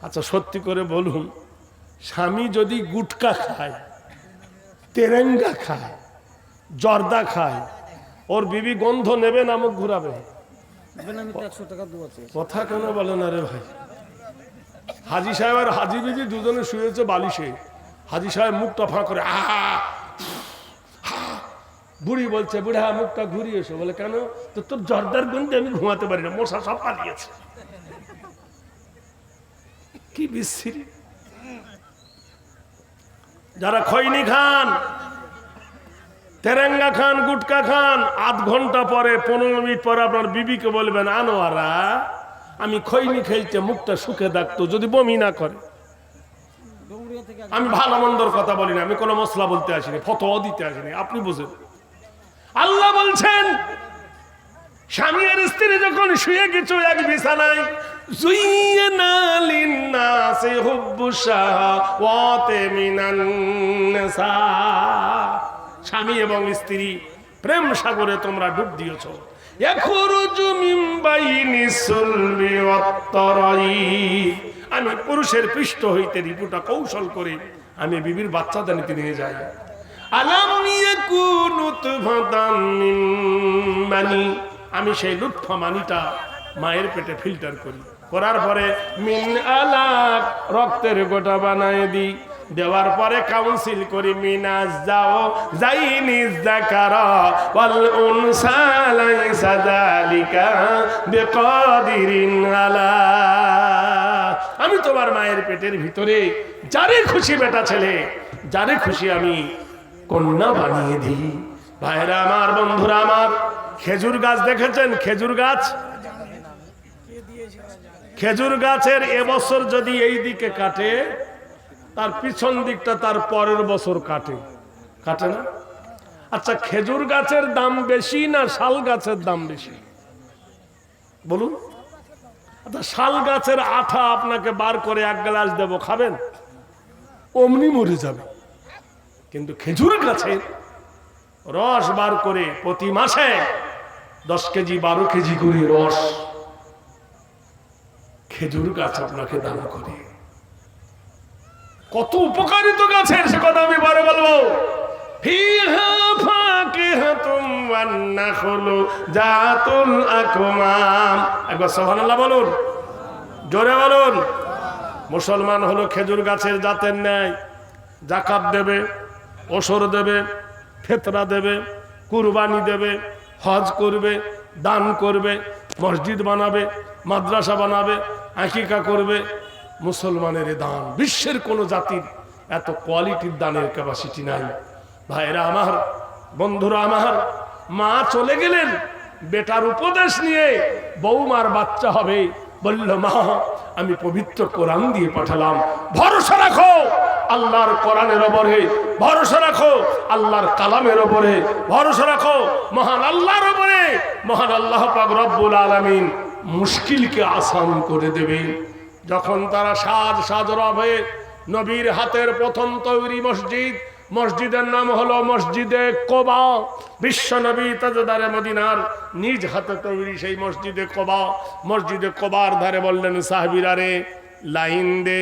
আচ্ছা সত্যি করে বলুন, স্বামী যদি গুটকা খায়, তেরেঙ্গা খায়, জর্দা খায়, ওর বিবি গন্ধ নেবে না মুখ ঘুরাবে? কথা কেন বলে না রে ভাই? হাজি সাহেব আর হাজি বিবি দুজনে শুয়েছে বালিশে, হাজি সাহেব মুখটা ফাঁ করে বুড়ি বলছে, বুড়া মুখটা ঘুরিয়ে এসো। বলে কেন? তো তোর জর্দার গন্ধে আমি ঘুমাতে পারি না, মশা সব পালিয়েছে। কি বিশ্রী! যারা খৈনি খান, তেরেঙ্গা খান, গুটকা খান, আধ ঘন্টা পরে 15 মিনিট পরে আপনার বিবিকে বলবেন, আনোয়ারা আমি খৈনি খেলতে মুখটা শুকে থাকতো, যদি বমি না করে। আমি ভালো মন্দর কথা বলি না, আমি কোনো মশলা বলতে আসিনি, ফতোয়া দিতে আসিনি, আপনি বুঝেন। আল্লাহ বলছেন, স্বামী আর স্ত্রী যখন শুয়ে গেছো এক বিছানায়, যুইয়ানা লিন্নাসি হুব্বুশ শাহাওয়াতি মিনান নিসা, স্বামী এবং স্ত্রী প্রেম সাগরে তোমরা ডুব দিয়েছো। ইয়াখরুজু মিন বাইনি সুলবি ওয়াত তারাইব, আমি পুরুষের পৃষ্ঠ হইতে রিপুটা কৌশল করে আমি বিবির বাচ্চাদের নিতে নিয়ে যাই। আলাম ইয়াকুন নুতফাতাম মিন মানি, আমি সেই লুৎফা মানিটা মায়ের পেটে ফিল্টার করি, করার পরে মিন আলাক রক্তের গোটা বানায় দিই, দেওয়ার পরে কাউন্সিল করি মিনাজ যাও যাইনি যাকারা ওয়াল উনসা লাইসা যালিকা বিকাদিরিন আলা, আমি তোমার মায়ের পেটের ভিতরে যারে খুশি বেটা ছেলে, যারে খুশি আমি কন্যা বানিয়ে দিই। ভাইরা আমার, বন্ধুরা আমার, খেজুর গাছ দেখেছেন? খেজুর গাছ, খেজুর গাছের এবছর যদি এই দিকে কাটে, তার পিছন দিকটা তার পরের বছর কাটে, কাটে না? আচ্ছা, খেজুর গাছের দাম বেশি না শাল গাছের দাম বেশি বলুন? আচ্ছা, শাল গাছের আঠা আপনাকে বার করে 1 গ্লাস দেবো, খাবেন? অমনি মরে যাবে। কিন্তু খেজুর গাছের রস বার করে প্রতি মাসে 10 কেজি 12 কেজি করে রস খেজুর গাছ আপনাকে দান করে। কত উপকারিত গাছের, সে কথা আমি বারে বলবো। ফিহা ফাকিহাতুম ওয়ান নাখলু যাতুল আকমাম, একবার সুবহানাল্লাহ বলুন, জোরে বলুন। মুসলমান হলো খেজুর গাছের জাতের ন্যায়, যাকাত দেবে, ওসর দেবে, ফিতরা দেবে, কুরবানি দেবে, হজ করবে, দান করবে, মসজিদ বানাবে, মাদ্রাসা বানাবে, আকিকা করবে। মুসলমানের দান, বিশ্বের কোন জাতির এত কোয়ালিটির দানের ক্যাপাসিটি নাই। ভাইরা আমার, বন্ধুরা আমার, মা চলে গেলেন বেটার উপদেশ নিয়ে, বৌমার বাচ্চা হবে, বলল মা আমি পবিত্র কোরআন দিয়ে পাঠালাম, ভরসা রাখো আল্লাহর কোরআনের উপরে, ভরসা রাখো আল্লাহর কালামের উপরে, ভরসা রাখো মহান আল্লাহর উপরে। মহান আল্লাহ পাক রব্বুল আলামিন মুশকিলকে আসান করে দেবে। যখন তারা সাজ রব হয়ে নবীর হাতের প্রথম তৈরি মসজিদ, মসজিদের নাম হলো মসজিদে কোবা, বিশ্ব নবী তাজদারে মদিনার নিজ হাতে তৈরি সেই মসজিদে কোবা, মসজিদে কোবার ধারে বললেন সাহাবীরা রে লাইন দে।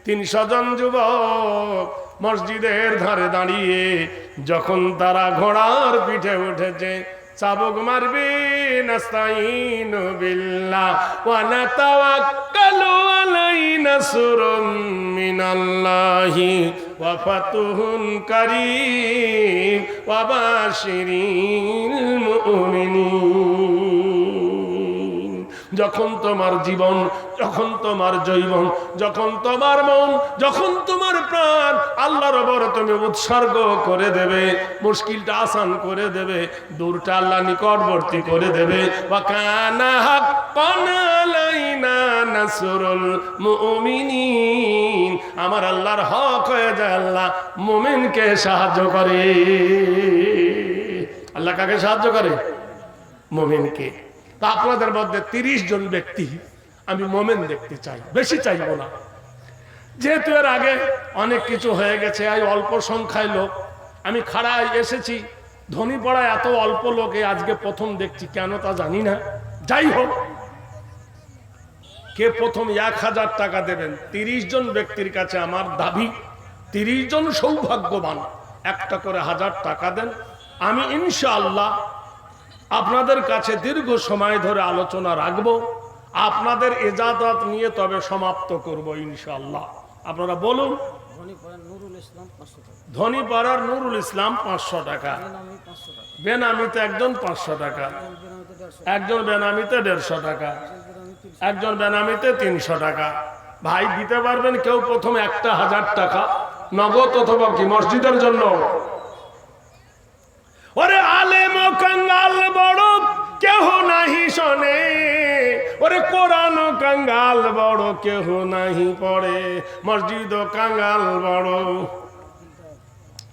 300 জন যুবক মসজিদের ধারে দাঁড়িয়ে যখন তারা ঘোড়ার পিঠে উঠেছে, চাবুক মারবে, নাস্তাইনু বিল্লাহ ওয়া নাতাওয়াক্কালু আলাইহি, নাসরুম মিনাল্লাহি ওয়া ফাতুহুন কারীম ওয়া বাশিরিল মুমিনিন। যখন তোমার জীবন, যখন তোমার জৈবন, যখন তোমার মন, যখন তোমার প্রাণ আল্লাহর উপর তুমি উৎসর্গ করে দেবে, মুশকিলটা আসান করে দেবে, দূরটা আল্লাহ নিকটবর্তী করে দেবে। ওয়া কানা হাক্কান আলাইনা নাসরুল মুমিনিন, আমার আল্লাহর হক হয়ে যায়, আল্লাহ মুমিনকে সাহায্য করে। আল্লাহ কাকে সাহায্য করে? মুমিনকে। তা আপনাদের মধ্যে 30 জন ব্যক্তি আমি মোমেন দেখতে চাই, বেশি চাইবো না, যেহেতু এর আগে অনেক কিছু হয়ে গেছে। এই অল্প সংখ্যায় লোক, আমি খাড়ায় এসেছি, ধনী পড়ায় এত অল্প লোকে আজকে প্রথম দেখছি, কেন তা জানি না। যাই হোক, কে প্রথম 1000 টাকা দেবেন? 30 জন ব্যক্তির কাছে আমার দাবি, 30 জন সৌভাগ্যবান একটা করে 1000 টাকা দেন। আমি ইনশাআল্লাহ আপনাদের কাছে দীর্ঘ সময় ধরে আলোচনা রাখবো, আপনাদের ইজাজত নিয়ে তবে সমাপ্ত করব ইনশাআল্লাহ। আপনারা বলুন। ধনীপাড়ার নুরুল ইসলাম 500 টাকা, বেনামিতে একজন 500 টাকা, একজন বেনামিতে 150 টাকা, একজন বেনামিতে 300 টাকা। ভাই দিতে পারবেন কেউ প্রথমে একটা 1000 টাকা নগদ অথবা কি মসজিদের জন্য? ওরে আলেম কাঙ্গাল বড় কেহ নাহি শোনে, ওরে কোরআন কাঙ্গাল বড় কেহ নাহি পড়ে, মসজিদ কাঙ্গাল বড়।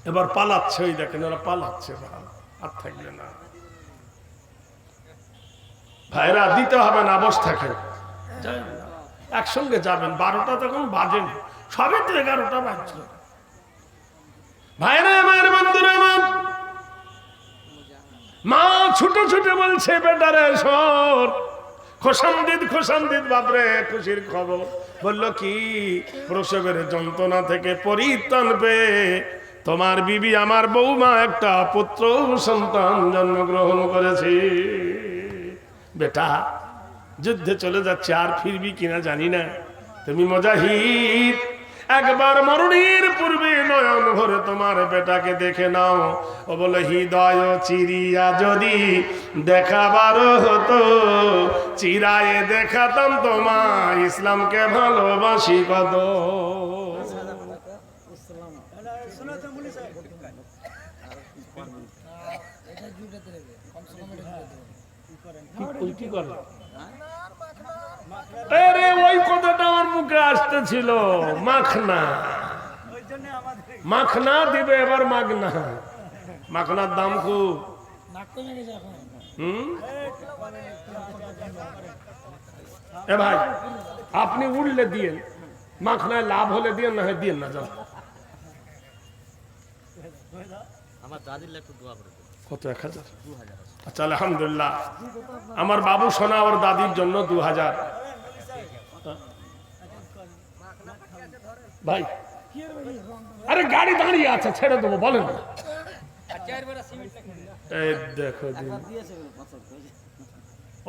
এবার পালাচ্ছে, ওই দেখেন ওরা পালাচ্ছে, আর থাকবে না। ভাইরা দিতে হবে না, বস থাকেন, একসঙ্গে যাবেন। 12টা তখন বাজেন, সবে তো 11টা বাজছিল। ভাইরা আমার, বন্ধুরা আমার, মা ছুটে ছুটে বলছে বেটারে সর, খোশামদিদ খোশামদিদ বাপরে খুশির খবর। বলল কি? প্রসবের যন্ত্রণা থেকে পরিত্রাণ পেয়ে তোমার বিবি আমার বৌমা একটা পুত্র সন্তান জন্মগ্রহণ করেছে। বেটা যুদ্ধে চলে যাচ্ছে, আর ফিরবি কিনা জানি না, তুমি মুজাহিদ, একবার মরণের পূর্বে নয়ন ভরে তোমার বেটাকে দেখে নাও। ও বলে হৃদয় চিরিয়া যদি দেখাবার হতো, চিরায়ে দেখাতাম তোমার ইসলামকে ভালোবাসি কত। কি করে? আরে ওই কথাটা আমার মুখে আসতেছিল, মাখনা। মাখনা দিবে এবার, মাগনা। মাখনার দাম খুব। এ ভাই আপনি উঠলে দিয়েন, মাখনায় লাভ হলে দিয়েন, না হয় দিয়েন না। যান কত? 1000? আচ্ছা আলহামদুলিল্লাহ, আমার বাবু সোনা ওর দাদির জন্য 2000। ভাই আরে গাড়ি দাঁড়িয়ে আছে, ছেড়ে দেবো, বলেন না। এই দেখো দিন।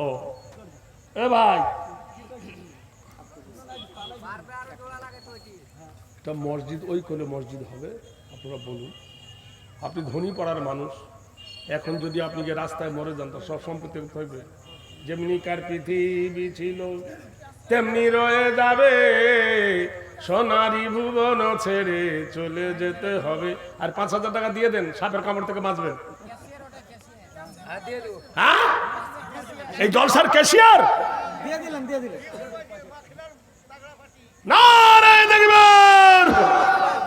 ও এ ভাই, এটা মসজিদ, ওই কোলে মসজিদ হবে। আপনারা বলুন, আপনি ধনী পাড়ার মানুষ, এখন যদি আপনি যে রাস্তায় মরে যান, তো সব সম্পত্তি থাকবে। যেমনি কার পৃথিবী ছিল তেমনি রয়ে যাবে, সোনারি ভুবন ছেড়ে চলে যেতে হবে। আর 5000 টাকা দিয়ে দেন, সাপের কামড় থেকে বাঁচবেন। হ্যাঁ, এই জলসার ক্যাশিয়ার নারায়ে তাকবীর।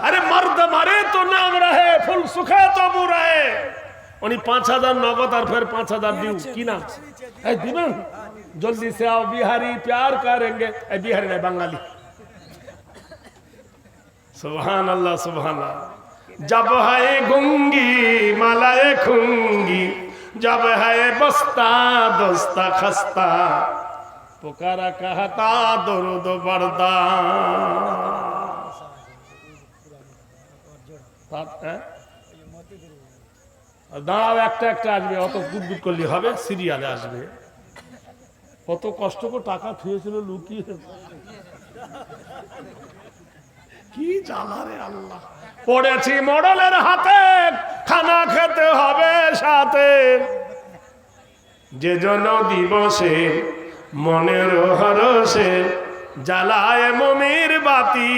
আরে মর্দ মারে তো নাম রহে, ফুল সুখে তো বুরাহে। উনি 5000 নগদ আর ফের 5000 দিও। কি নাম? এই দিবেন? জলদি সে आओ, बिहारी प्यार करेंगे। এই বিহারি নাই, বাঙালি। सुभान अल्लाह सुभान अल्लाह। जब है गुंगी मालाए खुंगी, जब है बस्ता दोस्ता खस्ता, पुकारा कहता दर्द बर्दा। দাঁড়াও, একটা একটা আসবে, অত গুদগুদ করলে হবে, সিরিয়ালে আসবে। কত কষ্ট করে টাকা থুয়েছিল লুকিয়ে, কি জ্বালা রে আল্লাহ। পড়েছি মডেলের হাতে, খানা খেতে হবে সাথে, যে জন দিবসে মনের হরসে জ্বালায় মমির বাতি,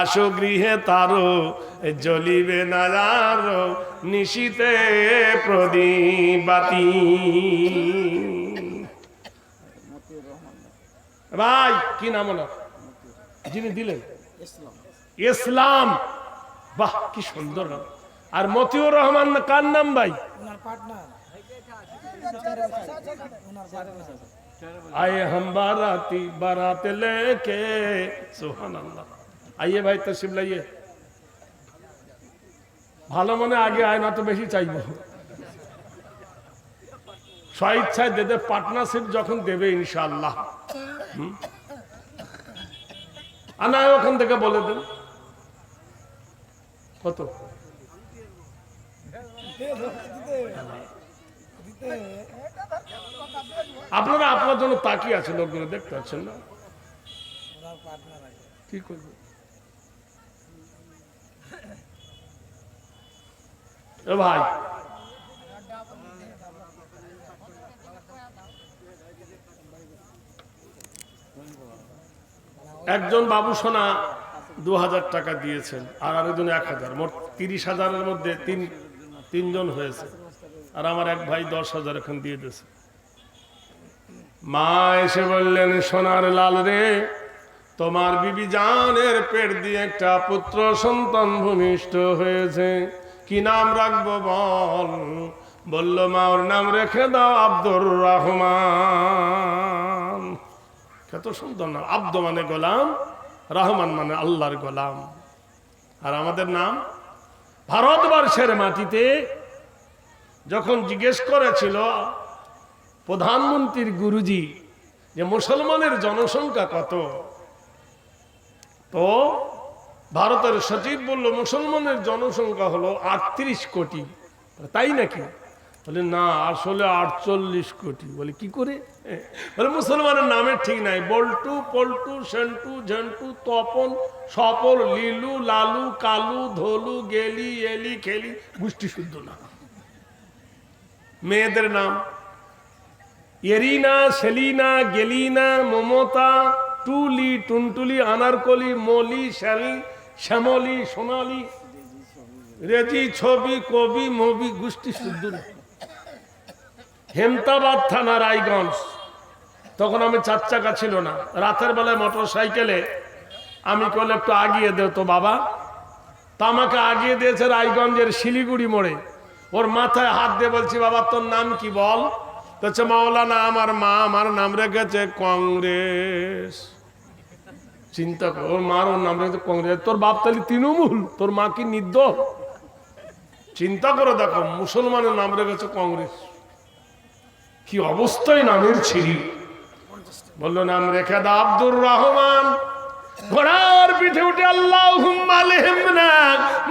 আসো গৃহে তারো জ্বলিবে না আরো নিশীতে প্রদীপ বাতি। ভাই কি নাম ওনার যিনি দিলেন? ইসলাম। বাহ কি সুন্দর নাম। আর মতিউর রহমান কার নাম ভাই? आए हम बाराती बारात लेके, सुभान अल्लाह। आइए भाई तशरीफ लाइए। ভালো মনে আগে আয়, না তো বেশি চাইবো। স্বইচ্ছায় দেবে, পার্টনারশিপ যখন দেবে ইনশাআল্লাহ। আর না ওখান থেকে বলে দেন কত। আপনারা আপনার জন্য তাকিয়ে আছে, লোকগুলো দেখতে পাচ্ছেন না, কি করবে। এ ভাই একজন বাবু সোনা 2000 টাকা দিয়েছেন, আর আরেকজন 1000, মোট 30,000-এর মধ্যে তিনজন হয়েছে। আর আমার এক ভাই 10,000 এখন দিয়ে দিয়েছে। মা এসে বললেন, সোনার লাল রে, তোমার বিবি জানের পেট দিয়ে একটা পুত্র সন্তান ভূমিষ্ঠ হয়েছে, কি নাম রাখবো বল? বলল, মা ওর নাম রেখে দাও আব্দুর রহমান। কত সুন্দর নাম, আব্দ মানে গোলাম, রহমান মানে আল্লাহর গোলাম। আর আমাদের নাম ভারতবর্ষের মাটিতে যখন জিজ্ঞেস করেছিল প্রধানমন্ত্রীর গুরুজি যে মুসলমানের জনসংখ্যা কত, তো ভারতের সচিব বলল মুসলমানের জনসংখ্যা হলো 38 কোটি। তাই নাকি? বলে না, আসলে 48 কোটি। বলে কি করে? বলে মুসলমানের নামের ঠিক নাই, বল্টু, পল্টু, সেন্টু, ঝেন্টু, তপন, সপল, লিলু, লালু, কালু, ধলু, গেলি, এলি, খেলি, গোষ্ঠী শুদ্ধ না। মেয়েদের নাম এরিনা, সেলিনা, গেলিনা, মমতা, টুলি, টুনটুলি, আনারকলি, মলি, শ্যালি, শ্যামলি, সোনালি, রেজি, ছবি, কবি, মবি, গোষ্ঠী শুদ্ধ না। হেমতাবাদ থানা, রায়গঞ্জ। তখন আমি 4 চাকা ছিল না, রাতের বেলায় মোটর সাইকেলে আমি কলে একটু আগিয়ে দেও তো বাবা। তা আমাকে আগিয়ে দিয়েছে রায়গঞ্জের শিলিগুড়ি মোড়ে। ওর মাথায় হাত দিয়ে বলছি, বাবা তোর নাম কি বল? বলছে, মাওলানা আমার মা আমার নাম রেখেছে কংগ্রেস। চিন্তা কর, ওর মার ওর নাম রেখেছে কংগ্রেস। তোর বাপ তাহলে তৃণমূল, তোর মা কি নির্দল? চিন্তা করে দেখো, মুসলমানের নাম রেখেছে কংগ্রেস, কি অবস্থায় নামের ছিরি। বললো নাম রেখে দাও আব্দুর রহমান। ঘোড়ার পিঠে উঠে আল্লাহুম্মা আলহিমনা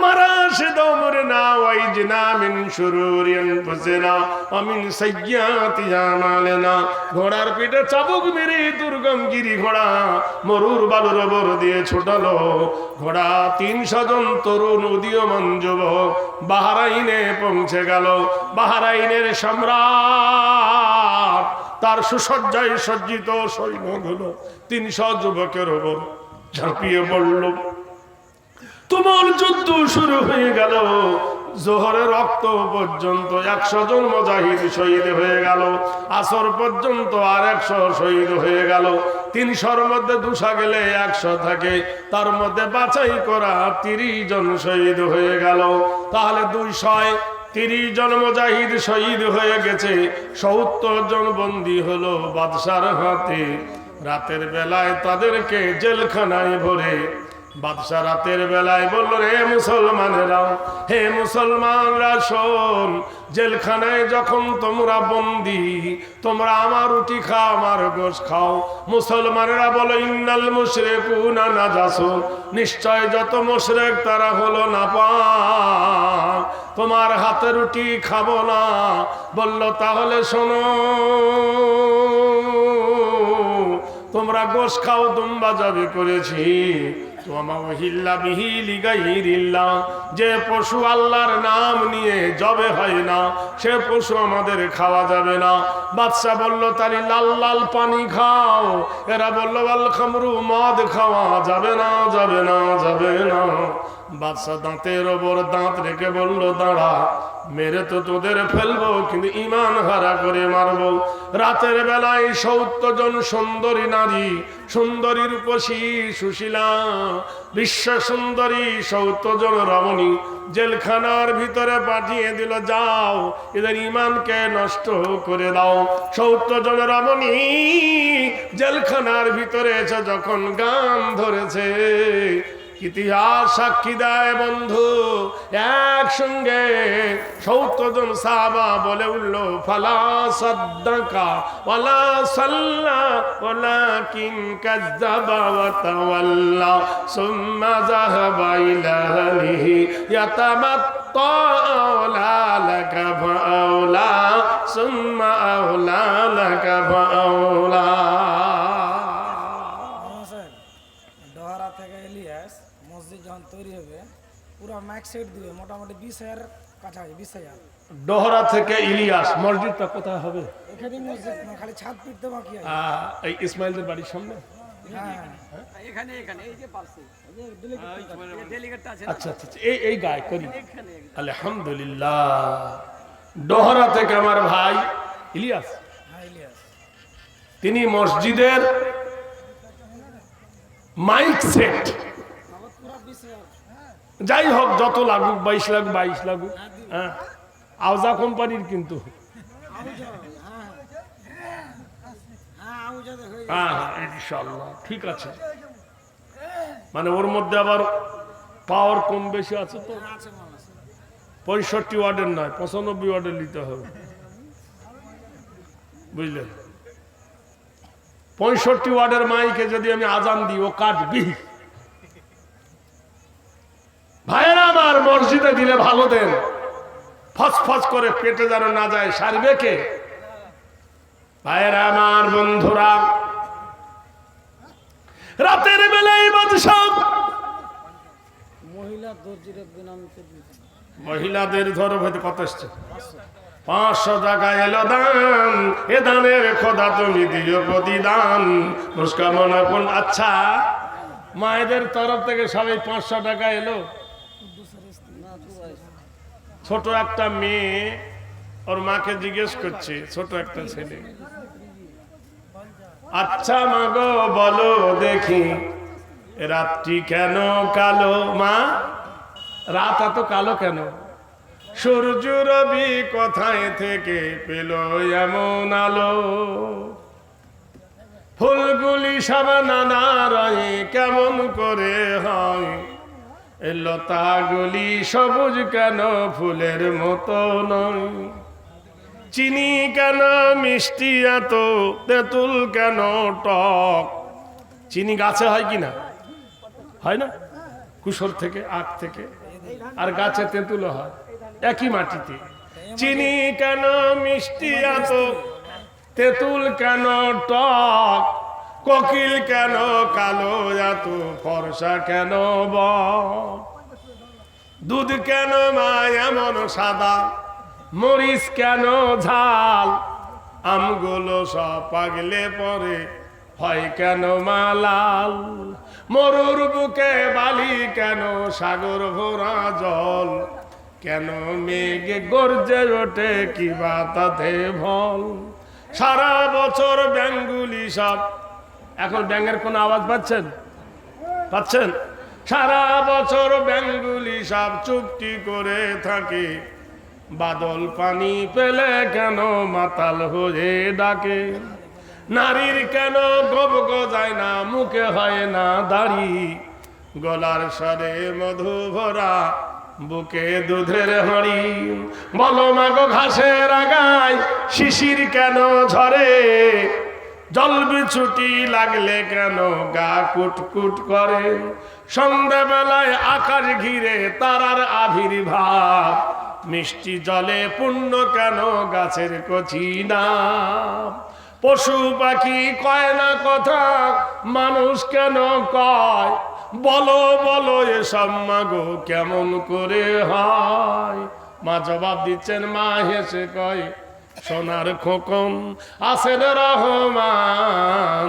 মারাশিদা উমরিনা ওয়াইজনা মিন শুরুরি আনফুসিনা ওয়া মিন সাইয়্যাতি আমালিনা। ঘোড়ার পিঠে চাবুক মেরে দুর্গম গিরি ঘোড়া মরুর বালুর ওপর দিয়ে ছুটালো। ঘোড়া 300 জন তরুণ উদীয়মান যুবক বাহরাইনে পৌঁছে গেল। বাহরাইনের সম্রাট তার সুসজ্জায় সজ্জিত সৈন্যগুলো 300 যুবকের ওপর ঝাঁপিয়ে পড়ল। তুমুল যুদ্ধ শুরু হয়ে গেল। জোহরের রক্ত পর্যন্ত 100 জন মুজাহিদ শহীদ হয়ে গেল। আসর পর্যন্ত আর 100 শহীদ হয়ে গেল। 300-র মধ্যে 200 গেলে 100 থাকে, তার মধ্যে বাছাই করা 30 জন শহীদ হয়ে গেল। তাহলে 230 জন মুজাহিদ শহীদ হয়ে গেছে। 70 জন বন্দী হলো বাদশার হাতে। রাতের বেলায় তাদেরকে জেলখানায় ভরে বাদশা রাতের বেলায় বলল, হে মুসলমানেরা, হে মুসলমানরা শোন, জেলখানায় যখন তোমরা বন্দী, তোমরা আমার রুটি খাও, আমার গোশত খাও। মুসলমানেরা বলো, ইন্নাল মুশরিকুনা নাজাসুন, নিশ্চয় যত মুশরিক তারা হলো নাপাক, তোমার হাতে রুটি খাবো না। বলল তাহলে শোনো, তোমরা গোশ খাও, দুম্বা জবে করেছি, যে পশু আল্লাহর নাম নিয়ে জবে হয় না সে পশু আমাদের খাওয়া যাবে না। বাদশা বলল, তারি লাল লাল পানি খাও। এরা বলল, আল খামরু, মদ খাওয়া যাবে না, যাবে না, যাবে না। বাদশা দাঁতের ওপর দাঁত রেখে বলল, দাঁড়া, মেরে তো তোদের ফেলবো, কিন্তু ইমান হারা করে মারবো। রাতের বেলায় 70 জন সুন্দরী নারী, সুন্দরী রূপসী সুশীলা বিশ্ব সুন্দরী 70 জন রমণী জেলখানার ভিতরে পাঠিয়ে দিল, যাও এদের ইমানকে নষ্ট করে দাও। 70 জন রমণী জেলখানার ভিতরে এসে যখন গান ধরেছে, ইতিহাস সাক্ষী দেয় বন্ধু, একসঙ্গে 70 জন সাহাবা বলে উঠল, ফালা সাদ্দাকা ওয়ালা সাল্লা ওয়ালাকিন কাযযাবা ওয়া তাওয়াল্লা সুম্মা যাহাবা ইলা আহলিহি ইয়াতামাত্তা আওলা লাকা ফাআওলা সুম্মা আওলা লাকা ফাআওলা। ডোহারা থেকে ইলিয়াস মসজিদ যখন তৈরি হবে পুরো ম্যাক সেট দিবে মোটামুটি 20,000 কাছাকাছি 20,000। ডোহরা থেকে ইলিয়াস মসজিদটা কোথায় হবে? এখানে মসজিদ না, খালি ছাদ পিটতে বাকি আছে। এই ইসমাইলদের বাড়ির সামনে। হ্যাঁ এখানে এই যে পাশে ডেলিগেটটা আছে আচ্ছা আচ্ছা এই গায় করি আলহামদুলিল্লাহ। ডোহরা থেকে আমার ভাই ইলিয়াস, হ্যাঁ ইলিয়াস তিনি মসজিদের মাইক সেট পুরো 20,000। যাই হোক যত লাগুক 22 লাগুক হ্যাঁ আওজা কোম্পানির কিন্তু হ্যাঁ ইনশাআল্লাহ ঠিক আছে। মানে ওর মধ্যে আবার পাওয়ার কম বেশি আছে তো, 65 ওয়াটের নয় 95 ওয়াটের নিতে হবে, বুঝলেন? 65 ওয়াটের মাইকে যদি আমি আজান দিই ও কাটবি। ভাইয়েরা আমার, মসজিদে দিলে ভালো দেন, ফসফস করে পেটে যেন না যায়, সারবে কে? ভাইয়েরা আমার, বন্ধুরা, রাতের বেলায় বাদশা মহিলা দর্জির নাম মহিলাদের ধরো হইতে কত আসছে? 500 টাকা এলো দান, এ দানের খোদা তুমি দিও প্রতিদান। মুস্কামনা কোন? আচ্ছা, মায়েদের তরফ থেকে সবাই 500 টাকা এলো। ছোট একটা মেয়ে ওর মাকে জিজ্ঞেস করছে, ছোট একটা ছেলে, আচ্ছা মা গো বলো দেখি রাতটি কেন কালো? মা, রাত এত কালো কেন? সূর্য রবি কোথায় থেকে পেল এমন আলো? ফুলগুলি সব নানা রঙে কেমন করে হয়? এ লতাগুলি সবুজ কেন ফুলের মতো নয়? চিনি কেন মিষ্টি এত, তেঁতুল কেন টক? চিনি গাছে হয় কিনা? হয় না? কুসর থেকে, আখ থেকে, আর গাছে তেঁতুলও হয়, একই মাটিতে। চিনি কেন মিষ্টি এত, তেঁতুল কেন টক? কোকিল কেন কালো এত, ফর্সা কেন বক? দুধ কেন মা এমন সাদা, মরিচ কেন ঝাল? আমগুলো সব পাগলে পরে হয় কেন মা লাল? মরুর বুকে বালি কেন, সাগর ভরা জল? কেন মেঘে গর্জে ওঠে কি বা তাতে ভল? সারা বছর ব্যাঙগুলি সব, এখন ব্যাঙের কোনো আওয়াজ পাচ্ছেন? পাচ্ছেন? সারা বছর ব্যাঙগুলি সব চুপটি করে থাকে, বাদল পানি পেলে কেন মাতাল হয়ে ডাকে? নারীর কেন গব গজায় না, মুখে হয় না দাড়ি? গলার স্বরে মধু ভরা, বুকে দুধের হাঁড়ি। বলো মাগো ঘাসের আগায় শিশির কেন ঝরে? জল বিছুটি লাগলে কেন গা কুটকুট করে? সন্ধ্যাবেলায় আকাশ ঘিরে তারার আবির্ভাব, মিষ্টি জলে পূর্ণ কেন গাছের কচি নাম? পশু পাখি কয় না কথা, মানুষ কেন কয়? বলো বলো এসব মাগো কেমন করে হয়? মা জবাব দিচ্ছেন, মা হেসে কয়, সোনার খোকন আছেন রহমান,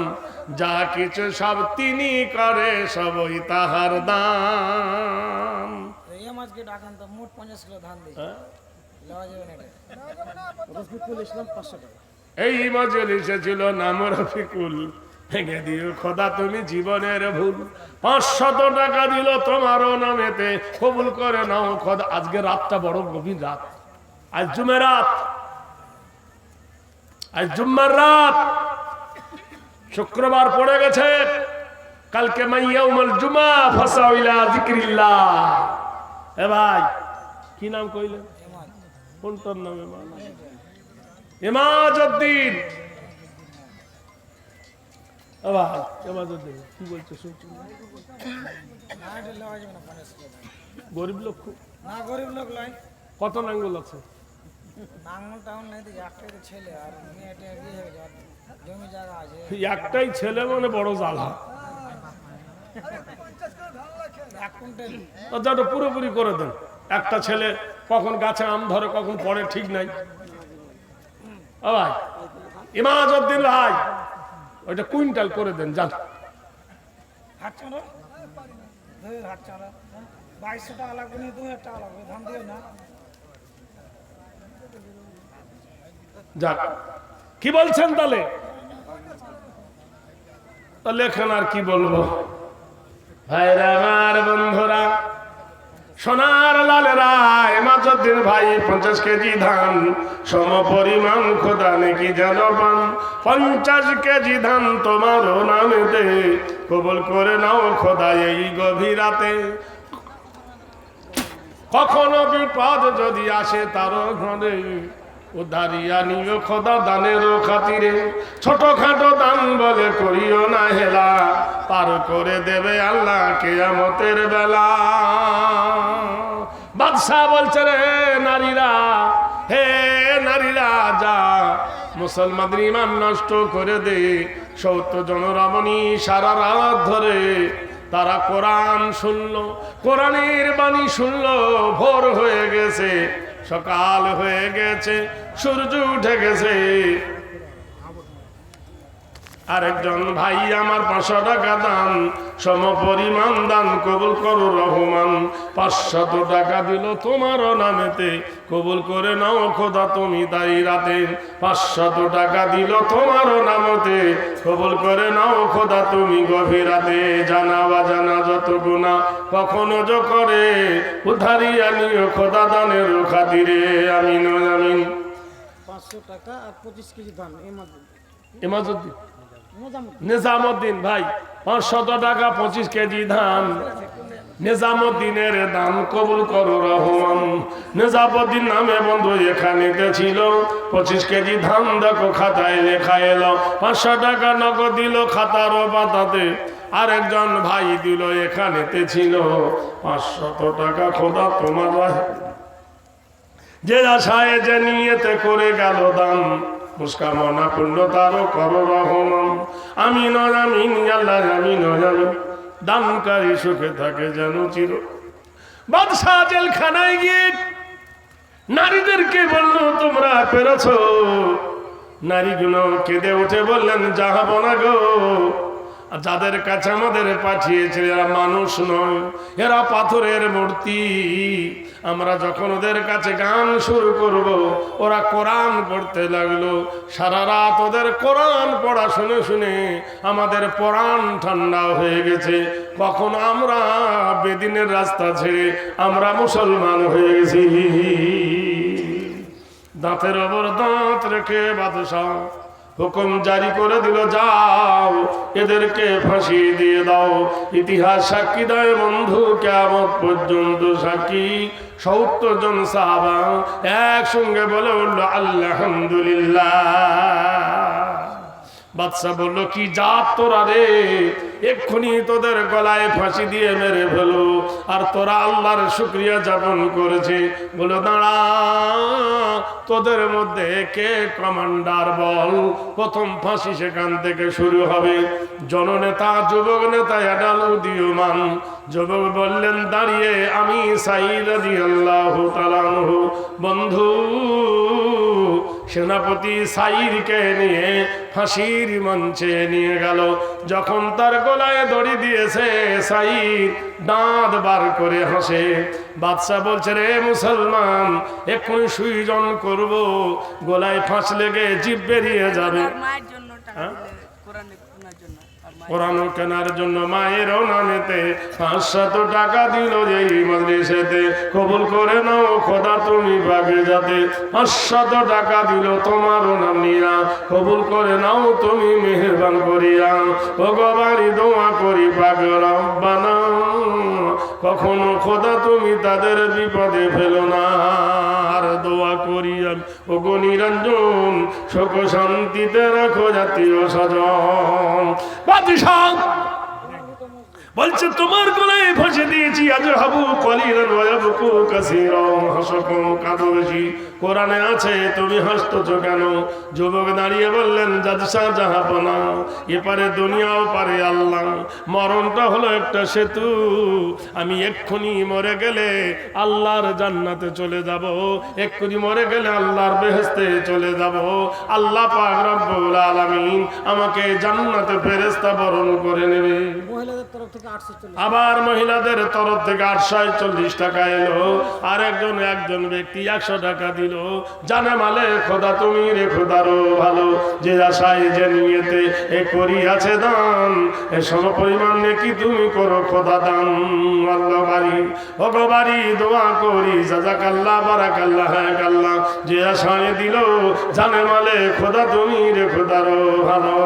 যা কিছু সব তিনি করে সবই তাহার দান। এই মাছকে ডাকান তো মোট 50 কিলো ধান দিই, লওয়া যাবে না এটা। রফিকুল ইসলাম 500 টাকা। এই মজলিসে ছিল নাম রফিকুল। ভেঙে দিও খোদা তুমি জীবনের ভুল, 500 টাকা দিল তোমারও নামেতে, কবুল করে নাও খোদা। আজকে রাতটা বড় গভীর রাত, আজ জুমেরাত, আজ জুম্মার রাত, শুক্রবার পড়ে গেছে। কালকে মাইয়াউমুল জুমা ফাসাউ ইলা যিকরিল্লাহ। এ ভাই কি নাম কইলেন? কোনটার নাম? ইমাজউদ্দিন। এ ভাই ইমাজউদ্দিন কি বলছে শুনছো? গরিব লোক খুব? না গরিব লোক নয়। কত নাঙ্গল আছে? নাঙ্গল টাউন নাই তো একটাই তো ছেলে আর মেয়েটা বিয়ে হয়ে যায়, জমি জায়গা আছে। একটাই ছেলে মানে বড় জ্বালা। এক কুইন্টাল ওটা পুরোপুরি করে দেন। একটা ছেলে কখন গাছে আম ধরে কখন পড়ে ঠিক নাই। ও ভাই ইমাজউদ্দিন ভাই ওইটা কুইন্টাল করে দেন যান। হাট চাঁড়া হাট চাঁড়া 2200 টাকা লাগবে না, 2000 টাকা লাগবে, ধান দিও না। যাক কি বলছেন তাহলে? তাহলে এখন আর কি বলবো ভাইরা আমার বন্ধুরা, সোনার লালেরা, ইমাজউদ্দিন ভাই 50 কেজি ধান সম পরিমাণ খোদা নাকি জানবান। 50 কেজি ধান তোমার নামেতে কবুল করে নাও খোদা এই গভীর রাতে। কখনো বিপদ যদি আসে তার ঘরে উদ্ধারিয়া নিও খোদা দানের খাতিরে। ছোটখাটো দান বলে করিও না হেলা, পার করে দেবে আল্লাহ কিয়ামতের বেলা। বাদশা বলছে রে নারীরা, হে নারীরা যা মুসলমানদের ইমান নষ্ট করে দে। 70 জন রমণী সারা রাত ধরে তারা কোরআন শুনলো, কোরআনের বাণী শুনলো। ভোর হয়ে গেছে, সকাল হয়ে গেছে, সূর্য উঠে গেছে। আরেকজন ভাই আমার 500 টাকা দান সম পরিমাণ দান কবুল করো রহমান। 500 টাকা দিল তোমার নামেতে কবুল করে নাও খোদা তুমি তাই রাতে। 500 টাকা দিল তোমার নামতে কবুল করে নাও খোদা তুমি গভীর রাতে। জানা বা জানা যত গুনাহ কখনো যো করে উদ্ধারিয়া নিও খোদা দানের খাতিরে। আমিন আমিন। 500 টাকা আর 25 কেজি ধান। ইমাজউদ্দিন নিজামুদ্দিন ভাই 500 টাকা 25 কেজি ধান নিজামুদ্দিনের দান কবুল করো রহমান। নিজামুদ্দিন নামে বন্ধু এখানেতে ছিল 25 কেজি ধান দেখো খাতায় লেখা এলো। 500 টাকা নগদ দিল খাতার পাতাতে। আরেকজন ভাই দিল এখানেতে ছিল 500 টাকা খোদা তোমার যে আশায় যে নিয়েতে করে গেল দান। মুস্কামনা পূর্ণ তারও করো রহমান। আমিন আমিন আল্লাহ আমিন আমিন। দানকারী সুখে থাকে যেন চির। বাদশা জেলখানায় গিয়ে নারীদেরকে বলল তোমরা পেরেছ। নারীগুলো কেঁদে উঠে বললেন যাবো না গো। আর যাদের কাছে আমাদের পাঠিয়েছে এরা মানুষ নয়, এরা পাথরের মূর্তি। আমরা যখন ওদের কাছে গান শুরু করব ওরা কোরআন পড়তে লাগলো। সারা রাত ওদের কোরআন পড়া শুনে শুনে আমাদের পরাণ ঠান্ডা হয়ে গেছে। কখন আমরা বেদিনের রাস্তা ছেড়ে আমরা মুসলমান হয়ে গেছি। দাঁতের ওপর দাঁত রেখে বাদশাহ হুকুম জারি করে দিল যাও এদেরকে ফাঁসি দিয়ে দাও। ইতিহাস সাক্ষী দেয় বন্ধু কিয়ামত পর্যন্ত সাক্ষী। 70 জন সাহাবা একসঙ্গে বলে উঠল আলহামদুলিল্লাহ। বাদশা বলল কি জাত তোরা রে, এক্ষুনি তোদের গলায় ফাঁসি দিয়ে মেরে ফেলো। আর তোরা আল্লাহর শুকরিয়া যাপন করেছে। বলো দাঁড়া তোদের মধ্যে কে কমান্ডার বল। প্রথম ফাঁসি সেখান থেকে শুরু হবে। জননেতা যুবক নেতা এডাল উদীয়মান। যুবক বললেন দাঁড়িয়ে আমি সাঈদ রাদিয়াল্লাহু তাআলা আনহু। বন্ধু সেনাপতি সাঈদকে নিয়ে ফাঁসির মঞ্চে নিয়ে গেল। যখন তার গলায় দড়ি দিয়েছে সাঈদ দাঁত বার করে হাসে। বাদশা বলছে রে মুসলমান এক্ষুনি সুইজন করব, গলায় ফাঁস লেগে জিভ বেরিয়ে যাবে। কোরআন কেনার জন্য মায়েরও নামেতে 500 টাকা দিল এই মাদ্রাসাতে, কবুল করে নাও খোদা তুমি পাকে যাতে। 500 টাকা দিল তোমারও নাম নিয়া, কবুল করে নাও তুমি মেহেরবান করিয়া। ও গবারি দোয়া করি পাকে রব্বানা, কখনো খোদা তুমি তাদের বিপদে ফেলো না। আর দোয়া করি আমি ও গো নিরঞ্জন, শোক শান্তিতে রাখো জাতীয় স্বজন। বাদশাহ বলছে তোমার গলায় ফাঁসে দিয়েছি, আজ হাবু কলিরান ওয়াবকু কাসীরান, হাসকুম কাঁদো বেশি। কোরআনে আছে তুমি হাসতেছো কেন? যুবক দাঁড়িয়ে বললেন জাদশাহ জাহাপনা, এপারে দুনিয়া ওপারে আল্লাহ, মরণটা হলো একটা সেতু, আমি এক্ষুনি মরে গেলে আল্লাহর জান্নাতে চলে যাব, এক্ষুনি মরে গেলে আল্লাহর বেহেশতে চলে যাব। আল্লাহ পাক রব্বুল আলামিন আমাকে জান্নাতে ফেরেশতা বরণ করে নেবে। মহিলাদের তরফ থেকে 840, আবার মহিলাদের তরফ থেকে 840 টাকা এলো। আর একজন ব্যক্তি 100 টাকা দিল। জানে মালে খোদা তুমি রে খোদারও ভালো, যে আশায় যে নিয়েতে এ করি আছে দান, এ সম পরিমাণ নেকি তুমি করো খোদা দান। আল্লাহ বাড়ি ভগবারি দোয়া করি জাযাকাল্লাহ বারাকাল্লাহ হ্যাঁ আল্লাহ, যে আশায় দিল জানে মালে খোদা তুমি রে খোদারও ভালো।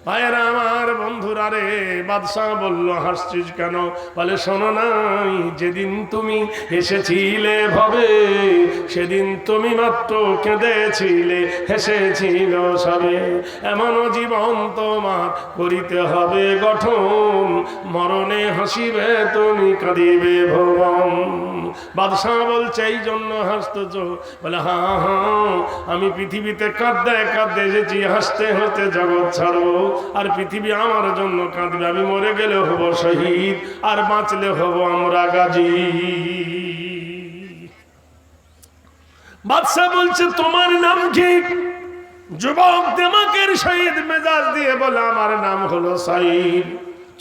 ভাইয়েরা আমার, বন্ধুরা রে, বাদশাহ বলল হাসছিস কেন? বলে শোনো নাই, যেদিন তুমি এসেছিলে ভবে, সেদিন তুমি মাত্র কেঁদেছিলে, হেসেছিল সবে। এমনও জীবন তোমার করিতে হবে গঠন, মরণে হাসিবে তুমি কাঁদিবে ভুবন। বাদশাহ বলছে এই জন্য হাসতেছ? বলে হ্যাঁ হ্যাঁ, আমি পৃথিবীতে কাঁদতে কাঁদতে এসেছি, হাসতে হাসতে জগৎ ছাড়বো। আর পৃথিবী আমার জন্য কাঁদবে, আমি মরে গেলে হব শহীদ, আর বাঁচলে হব আমরা গাজী। বাদশাহ বলছে তোমার নাম কি? যুবক দেমাকের শহীদ মেজাজ দিয়ে বলে আমার নাম হলো সাইদ।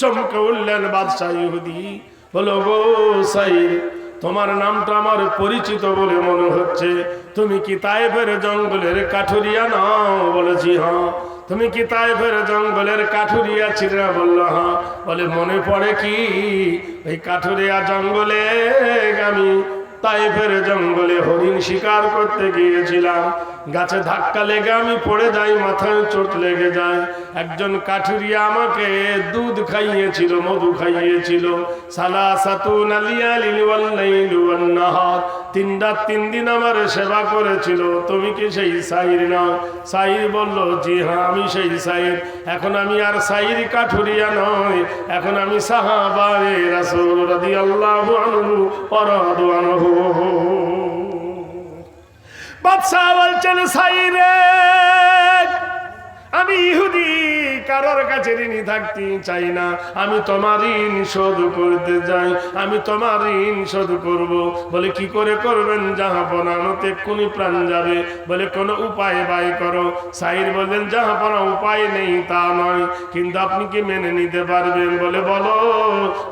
চমকে উঠলেন বাদশাহ ইহুদি, বলো গো সাইদ, তোমার নামটা আমার পরিচিত বলে মনে হচ্ছে, তুমি কি তায়েফের জঙ্গলের কাঠুরিয়া নাও? বলেছি হ্যাঁ। তুমি কি তায়েফের জঙ্গলের কাঠুরিয়া ছিলে? বলল হ্যাঁ। বলে মনে পড়ে কি এই কাঠুরিয়া জঙ্গলে আমি তায়েফের জঙ্গলে হরিণ শিকার করতে গিয়েছিলাম, গাছে ধাক্কা লেগে আমি পড়ে যাই, মাথায় চোট লেগে যায়। একজন কাঠুরিয়া আমাকে দুধ খাইয়েছিল, মধু খাইয়েছিল। সালাসাতুন আলিয়ালিল ওয়াল লাইলু ওয়ান নাহার, 3 রাত 3 দিন আমার সেবা করেছিল। তুমি কি সেই সাইর না? সাইর বলল জি হ্যাঁ, আমি সেই সাইর। এখন আমি আর সাইর কাঠুরিয়া নয়, এখন আমি সাহাবায়ে রাসূল রাদিয়াল্লাহু আনহু ওয়া রাদু আনহু। বাদশাহ বলছেন সাইরে, আমি ইহুদি, কারোর কাছে ঋণী থাকতে চাই না, আমি তোমার ঋণ শোধ করতে যাই, আমি তোমার ঋণ শোধ করব। বলে কি করে করবেন জাহাপনা? নতে কোন প্রাণ যাবে। বলে কোনো উপায় বাই করো। সাইর বললেন জাহাপনা উপায় নেই তা নয়, কিন্তু আপনি কি মেনে নিতে পারবেন? বলে বলো।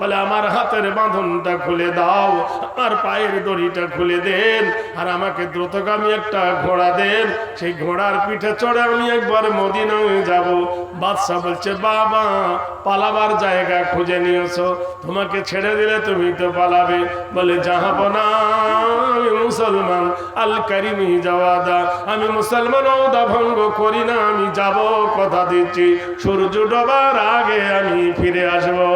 বলে আমার হাতের বাঁধনটা খুলে দাও, আমার পায়ের দড়িটা খুলে দেন, আর আমাকে দ্রুতগামী একটা ঘোড়া দেন, সেই ঘোড়ার পিঠে চড়ে আমি একবার মদিনায় যাব। বাদশাহ বলছে বাবা, পালাবার জায়গা খুঁজে নিয়েছো, তোমাকে ছেড়ে দিলে তুমি তো পালাবে। বলে জাহাপনা, আমি মুসলমান, আল কারিমি জাওয়াদা, আমি মুসলমান, ওয়াদা ভঙ্গ করি না, আমি যাব, কথা দিচ্ছি, সূর্য ডোবার আগে আমি ফিরে আসবো।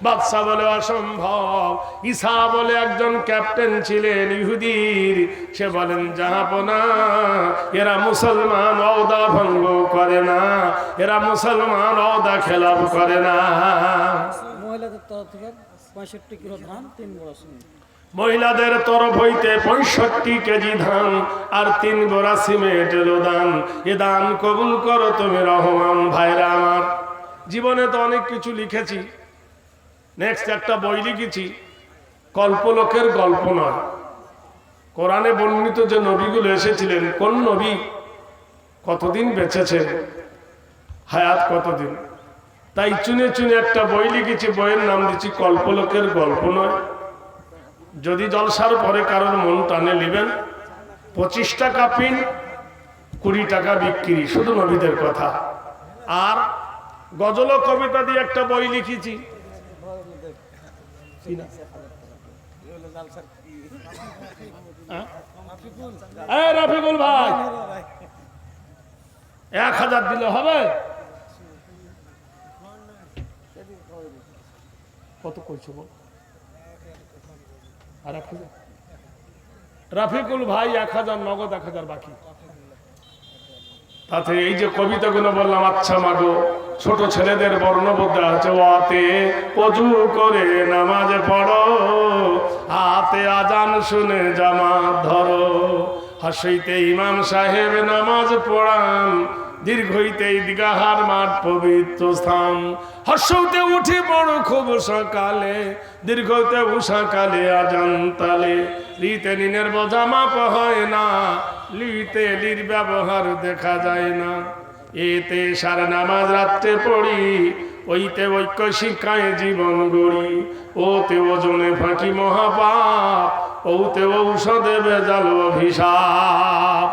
বাদশাহ বলে অসম্ভব। ঈসা বলে একজন ক্যাপ্টেন ছিলেন ইহুদির, সে বলেন জাহাপনা, এরা মুসলমান ওয়াদা ভঙ্গ করে না, এরা মুসলমান ওয়াদা খেলাফ করে না। মহিলাদের তরফ থেকে 65 কিলো ধান, 3 বড় সিমেন্ট। মহিলাদের তরফ হইতে 65 কেজি ধান আর 3 গোড়া সিমেন্ট এলো দান। এ দান কবুল করো তুমি রহমান। ভাইরা আমার, জীবনে তো অনেক কিছু লিখেছি, নেক্সট একটা বই লিখেছি, কল্পলোকের গল্প নয়। কোরআনে বর্ণিত যে নবীগুলো এসেছিলেন, কোন নবী কতদিন বেঁচেছেন, হায়াত কতদিন, তাই চুনে চুনে একটা বই লিখেছি। বইয়ের নাম দিচ্ছি কল্পলোকের গল্প নয়। যদি জলসার পরে কারোর মন টানে নেবেন, 25 টাকা পিন, 20 টাকা বিক্রি, শুধু নবীদের কথা। আর গজল ও কবিতা দিয়ে একটা বই লিখেছি। রফিকুল ভাই 1000 দিলে হবে? কত কইছো বল? আর 1000? রফিকুল ভাই 1000 নগদ, 1000 বাকি। তাতে এই যে কবিতাগুলো বললাম, আচ্ছা মাগো ছোট ছেলেদের বর্ণবোধ আছে, ওয়াতে অজু করে নামাজ পড়ো, হাতে আজান শুনে জামাত ধরো, হাসিতে ইমাম সাহেব নামাজ পড়ান, দীর্ঘইতে ঈদগাহার মাঠ পবিত্র স্থান, হর্ষতে উঠে বড় খুব সকালে, দীর্ঘতে উষাকালে আজান তালে, লিতে নিনের বোঝা মাপ হয় না, লিতে লির ব্যবহার দেখা যায় না, এতে সার নামাজ রাত্রে পড়ি, ওইতে ঐক্য শিক্ষায় জীবন গড়ি, ওতে ওজনে ফাঁকি মহাপাপ, ওতে ঔষধে বেজাল অভিশাপ।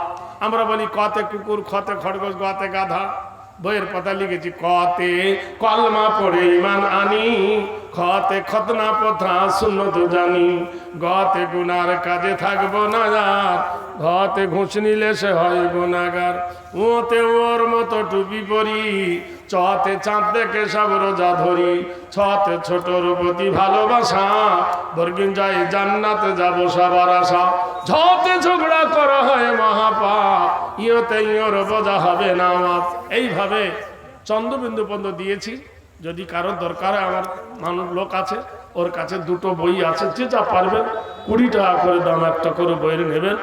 আমরা বলি কতে কুকুর, খতে খরগোশ, গতে গাধা। বইয়ের পাতা লিখেছি কতে কলমা পড়ে ইমান আনি, খতে খতনা পথা সুন্নত জানি, গতে গুনার কাজে থাকবো না যার, ঘতে ঘুষ নিলে সে হয় গুনাগার, ওতে ওর মতো টুপি পরি, চতে চাঁদ দেখে সব রোজা ধরি, ছতে ছোটর প্রতি ভালোবাসা, বর্গিন যাই জান্নাতে যাবো সবার আশা, ঝতে ঝগড়া করা হয় মহাপাপ, ইয়তে ইয়র বোঝা হবে না মাপ। এইভাবে চন্দ্রবিন্দু পর্যন্ত দিয়েছি। যদি কারোর দরকার হয়, আমার মানুষ লোক আছে, ওর কাছে 2টো বই আছে, যে যা পারবেন 20 টাকা করে দাম একটা করে বইয়ের নেবেন।